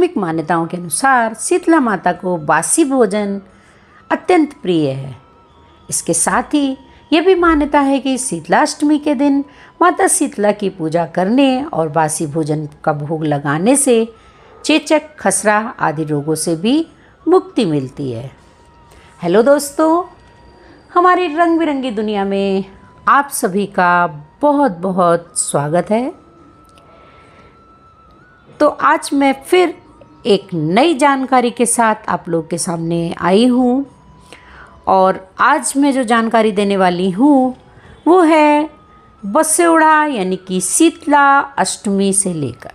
धार्मिक मान्यताओं के अनुसार शीतला माता को बासी भोजन अत्यंत प्रिय है। इसके साथ ही यह भी मान्यता है कि शीतलाष्टमी के दिन माता शीतला की पूजा करने और बासी भोजन का भोग लगाने से चेचक, खसरा आदि रोगों से भी मुक्ति मिलती है। हेलो दोस्तों, हमारी रंग बिरंगी दुनिया में आप सभी का बहुत बहुत स्वागत है। तो आज मैं फिर एक नई जानकारी के साथ आप लोग के सामने आई हूँ और आज मैं जो जानकारी देने वाली हूँ वो है बसेउड़ा यानी कि शीतला अष्टमी से लेकर।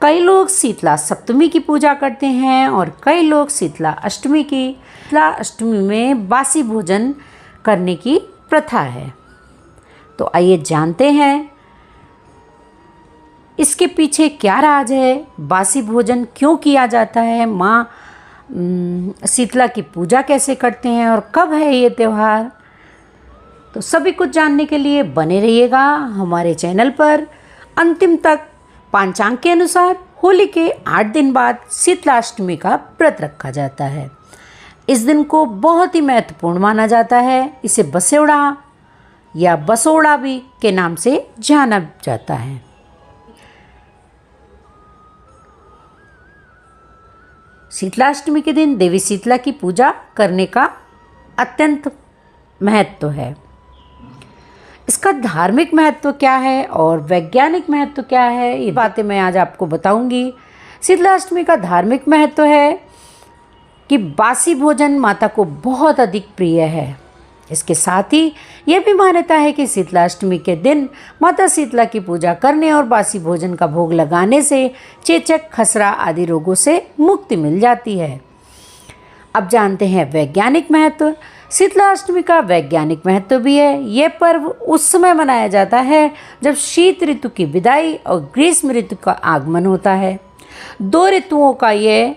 कई लोग शीतला सप्तमी की पूजा करते हैं और कई लोग शीतला अष्टमी में बासी भोजन करने की प्रथा है। तो आइए जानते हैं इसके पीछे क्या राज है, बासी भोजन क्यों किया जाता है, माँ शीतला की पूजा कैसे करते हैं और कब है ये त्यौहार। तो सभी कुछ जानने के लिए बने रहिएगा हमारे चैनल पर अंतिम तक। पंचांग के अनुसार होली के 8 दिन बाद शीतलाष्टमी का व्रत रखा जाता है। इस दिन को बहुत ही महत्वपूर्ण माना जाता है। इसे बसेउड़ा या बसोड़ा भी के नाम से जाना जाता है। शीतलाष्टमी के दिन देवी शीतला की पूजा करने का अत्यंत महत्व है। इसका धार्मिक महत्व क्या है और वैज्ञानिक महत्व क्या है, ये बातें मैं आज आपको बताऊंगी। शीतलाष्टमी का धार्मिक महत्व है कि बासी भोजन माता को बहुत अधिक प्रिय है। इसके साथ ही यह भी मान्यता है कि शीतलाष्टमी के दिन माता शीतला की पूजा करने और बासी भोजन का भोग लगाने से चेचक, खसरा आदि रोगों से मुक्ति मिल जाती है। अब जानते हैं वैज्ञानिक महत्व। शीतलाष्टमी का वैज्ञानिक महत्व भी है। यह पर्व उस समय मनाया जाता है जब शीत ऋतु की विदाई और ग्रीष्म ऋतु का आगमन होता है। 2 ऋतुओं का यह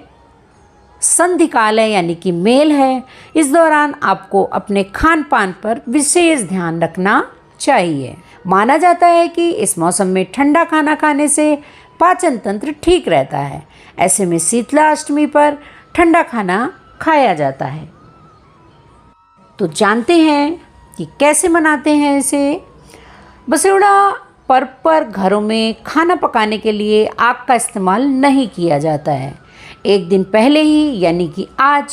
संधि काल है यानी कि मेल है। इस दौरान आपको अपने खान पान पर विशेष ध्यान रखना चाहिए। माना जाता है कि इस मौसम में ठंडा खाना खाने से पाचन तंत्र ठीक रहता है। ऐसे में शीतला अष्टमी पर ठंडा खाना खाया जाता है। तो जानते हैं कि कैसे मनाते हैं इसे। बसेउड़ा पर्व पर घरों में खाना पकाने के लिए आग का इस्तेमाल नहीं किया जाता है। एक दिन पहले ही यानी कि आज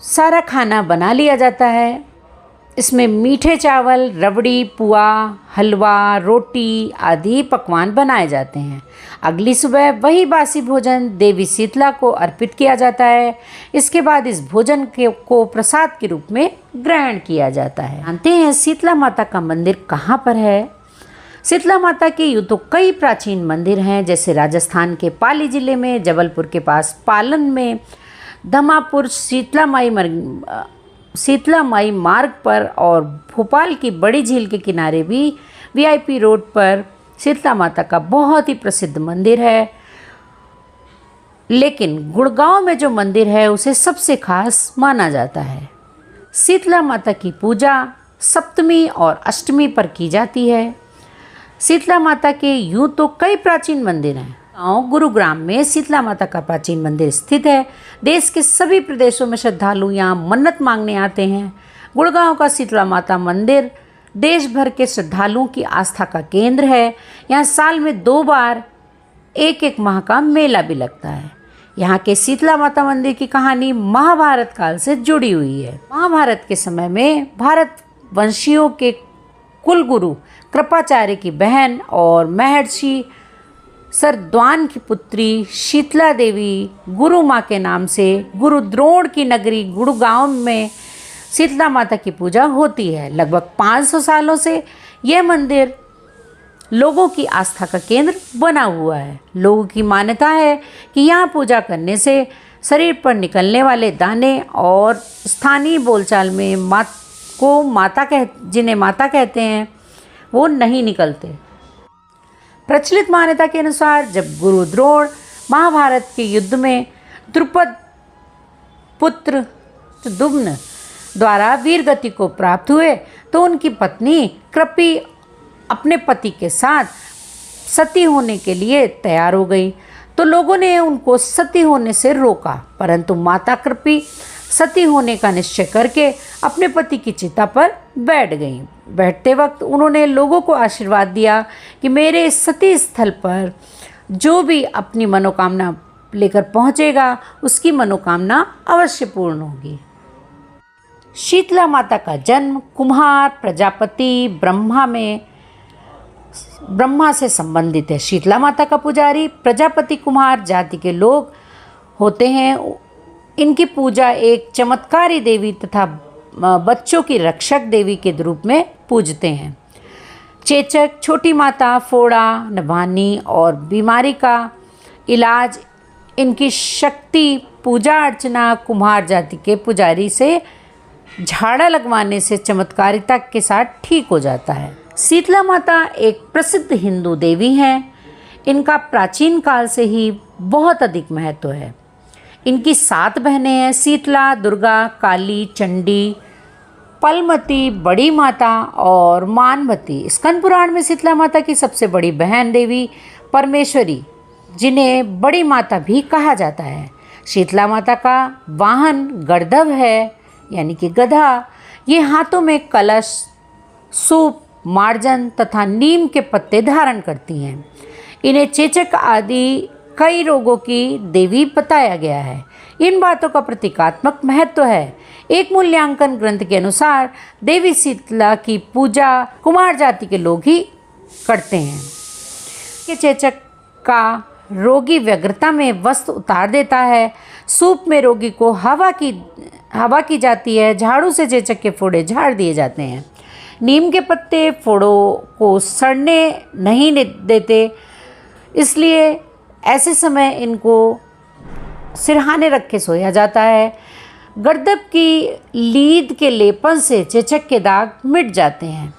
सारा खाना बना लिया जाता है। इसमें मीठे चावल, रबड़ी, पुआ, हलवा, रोटी आदि पकवान बनाए जाते हैं। अगली सुबह वही बासी भोजन देवी शीतला को अर्पित किया जाता है। इसके बाद इस भोजन को प्रसाद के रूप में ग्रहण किया जाता है। जानते हैं शीतला माता का मंदिर कहाँ पर है। शीतला माता के यूँ तो कई प्राचीन मंदिर हैं, जैसे राजस्थान के पाली जिले में, जबलपुर के पास पालन में, धमापुर शीतला माई मार्ग पर और भोपाल की बड़ी झील के किनारे भी वीआईपी रोड पर शीतला माता का बहुत ही प्रसिद्ध मंदिर है। लेकिन गुड़गांव में जो मंदिर है उसे सबसे खास माना जाता है। शीतला माता की पूजा सप्तमी और अष्टमी पर की जाती है। शीतला माता के यूँ तो कई प्राचीन मंदिर हैं। गाँव गुरुग्राम में शीतला माता का प्राचीन मंदिर स्थित है। देश के सभी प्रदेशों में श्रद्धालु यहाँ मन्नत मांगने आते हैं। गुड़गांव का शीतला माता मंदिर देश भर के श्रद्धालुओं की आस्था का केंद्र है। यहाँ साल में 2 बार एक माह का मेला भी लगता है। यहाँ के शीतला माता मंदिर की कहानी महाभारत काल से जुड़ी हुई है। महाभारत के समय में भारत वंशियों के कुलगुरु कृपाचार्य की बहन और महर्षि सरद्वान की पुत्री शीतला देवी गुरु माँ के नाम से गुरु द्रोण की नगरी गुड़गांव में शीतला माता की पूजा होती है। लगभग 500 सालों से यह मंदिर लोगों की आस्था का केंद्र बना हुआ है। लोगों की मान्यता है कि यहाँ पूजा करने से शरीर पर निकलने वाले दाने और स्थानीय बोलचाल में जिन्हें माता कहते हैं वो नहीं निकलते। प्रचलित मान्यता के अनुसार जब गुरु द्रोण महाभारत के युद्ध में द्रुपद पुत्र दुम्न द्वारा वीरगति को प्राप्त हुए तो उनकी पत्नी कृपि अपने पति के साथ सती होने के लिए तैयार हो गई। तो लोगों ने उनको सती होने से रोका, परंतु माता कृपी सती होने का निश्चय करके अपने पति की चिता पर बैठ गईं। बैठते वक्त उन्होंने लोगों को आशीर्वाद दिया कि मेरे इस सती स्थल पर जो भी अपनी मनोकामना लेकर पहुँचेगा उसकी मनोकामना अवश्य पूर्ण होगी। शीतला माता का जन्म कुम्हार प्रजापति ब्रह्मा से संबंधित है। शीतला माता का पुजारी प्रजापति कुम्हार जाति के लोग होते हैं। इनकी पूजा एक चमत्कारी देवी तथा बच्चों की रक्षक देवी के रूप में पूजते हैं। चेचक, छोटी माता, फोड़ा, नभानी और बीमारी का इलाज इनकी शक्ति पूजा अर्चना कुम्हार जाति के पुजारी से झाड़ा लगवाने से चमत्कारिता के साथ ठीक हो जाता है। शीतला माता एक प्रसिद्ध हिंदू देवी हैं। इनका प्राचीन काल से ही बहुत अधिक महत्व है। इनकी 7 बहनें हैं: शीतला, दुर्गा, काली, चंडी, पलमती, बड़ी माता और मानवती। स्कंद पुराण में शीतला माता की सबसे बड़ी बहन देवी परमेश्वरी, जिन्हें बड़ी माता भी कहा जाता है। शीतला माता का वाहन गर्दभ है, यानी कि गधा। ये हाथों में कलश, सूप, मार्जन तथा नीम के पत्ते धारण करती हैं। इन्हें चेचक आदि कई रोगों की देवी बताया गया है। इन बातों का प्रतीकात्मक महत्व है। एक मूल्यांकन ग्रंथ के अनुसार देवी शीतला की पूजा कुमार जाति के लोग ही करते हैं। ये चेचक का रोगी व्यग्रता में वस्त्र उतार देता है। सूप में रोगी को हवा की जाती है। झाड़ू से चेचक के फोड़े झाड़ दिए जाते हैं। नीम के पत्ते फोड़ों को सड़ने नहीं देते, इसलिए ऐसे समय इनको सिरहाने रख के सोया जाता है। गर्दभ की लीद के लेपन से चेचक के दाग मिट जाते हैं।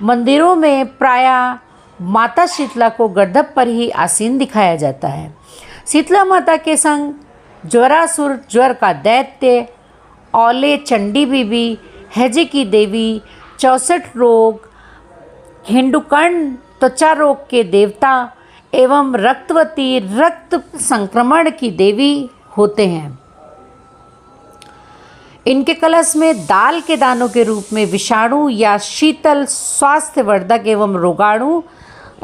मंदिरों में प्रायः माता शीतला को गर्दभ पर ही आसीन दिखाया जाता है। शीतला माता के संग ज्वरासुर, ज्वर का दैत्य, औले चंडी बीबी, हैजे की देवी, 64 रोग, हिंडुकर्ण त्वचा रोग के देवता एवं रक्तवती, रक्त संक्रमण की देवी होते हैं। इनके कलश में दाल के दानों के रूप में विषाणु या शीतल, स्वास्थ्यवर्धक एवं रोगाणु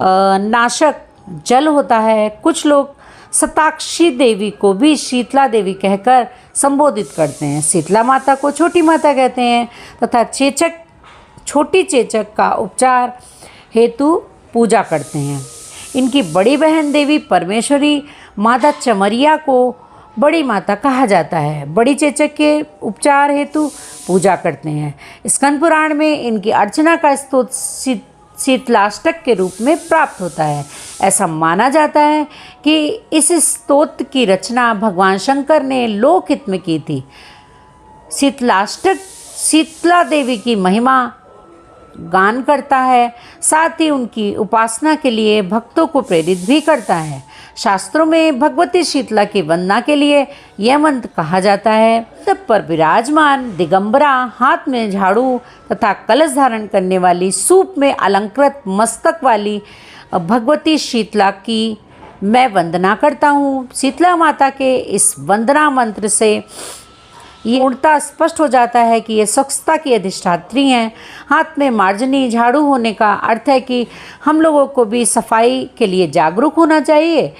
नाशक जल होता है। कुछ लोग शताक्षी देवी को भी शीतला देवी कहकर संबोधित करते हैं। शीतला माता को छोटी माता कहते हैं तथा छोटी चेचक का उपचार हेतु पूजा करते हैं। इनकी बड़ी बहन देवी परमेश्वरी माता चमरिया को बड़ी माता कहा जाता है। बड़ी चेचक के उपचार हेतु पूजा करते हैं। स्कंद पुराण में इनकी अर्चना का स्तोत्र शीतलाष्टक के रूप में प्राप्त होता है। ऐसा माना जाता है कि इस स्तोत्र की रचना भगवान शंकर ने लोकहित में की थी। शीतलाष्टक शीतला देवी की महिमा गान करता है, साथ ही उनकी उपासना के लिए भक्तों को प्रेरित भी करता है। शास्त्रों में भगवती शीतला की वंदना के लिए यह मंत्र कहा जाता है। तब पर विराजमान दिगंबरा, हाथ में झाड़ू तथा कलश धारण करने वाली, सूप में अलंकृत मस्तक वाली भगवती शीतला की मैं वंदना करता हूँ। शीतला माता के इस वंदना मंत्र से ये पूर्णतः स्पष्ट हो जाता है कि ये स्वच्छता की अधिष्ठात्री हैं। हाथ में मार्जनी, झाड़ू होने का अर्थ है कि हम लोगों को भी सफाई के लिए जागरूक होना चाहिए।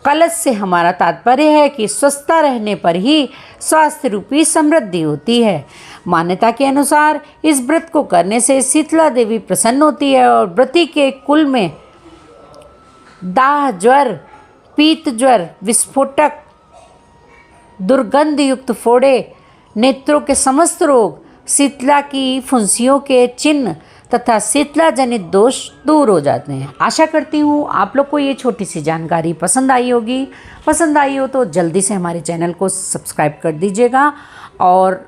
कलश से हमारा तात्पर्य है कि स्वस्थता रहने पर ही स्वास्थ्य रूपी समृद्धि होती है। मान्यता के अनुसार इस व्रत को करने से शीतला देवी प्रसन्न होती है और व्रती के कुल में दाह, ज्वर, पीत ज्वर, विस्फोटक, दुर्गंध युक्त फोड़े, नेत्रों के समस्त रोग, शीतला की फुंसियों के चिन्ह तथा शीतला जनित दोष दूर हो जाते हैं। आशा करती हूँ आप लोग को ये छोटी सी जानकारी पसंद आई होगी। पसंद आई हो तो जल्दी से हमारे चैनल को सब्सक्राइब कर दीजिएगा और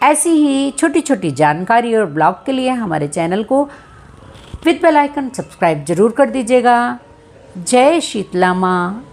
ऐसी ही छोटी छोटी जानकारी और ब्लॉग के लिए हमारे चैनल को विद बेल आइकन सब्सक्राइब जरूर कर दीजिएगा। जय शीतला माँ।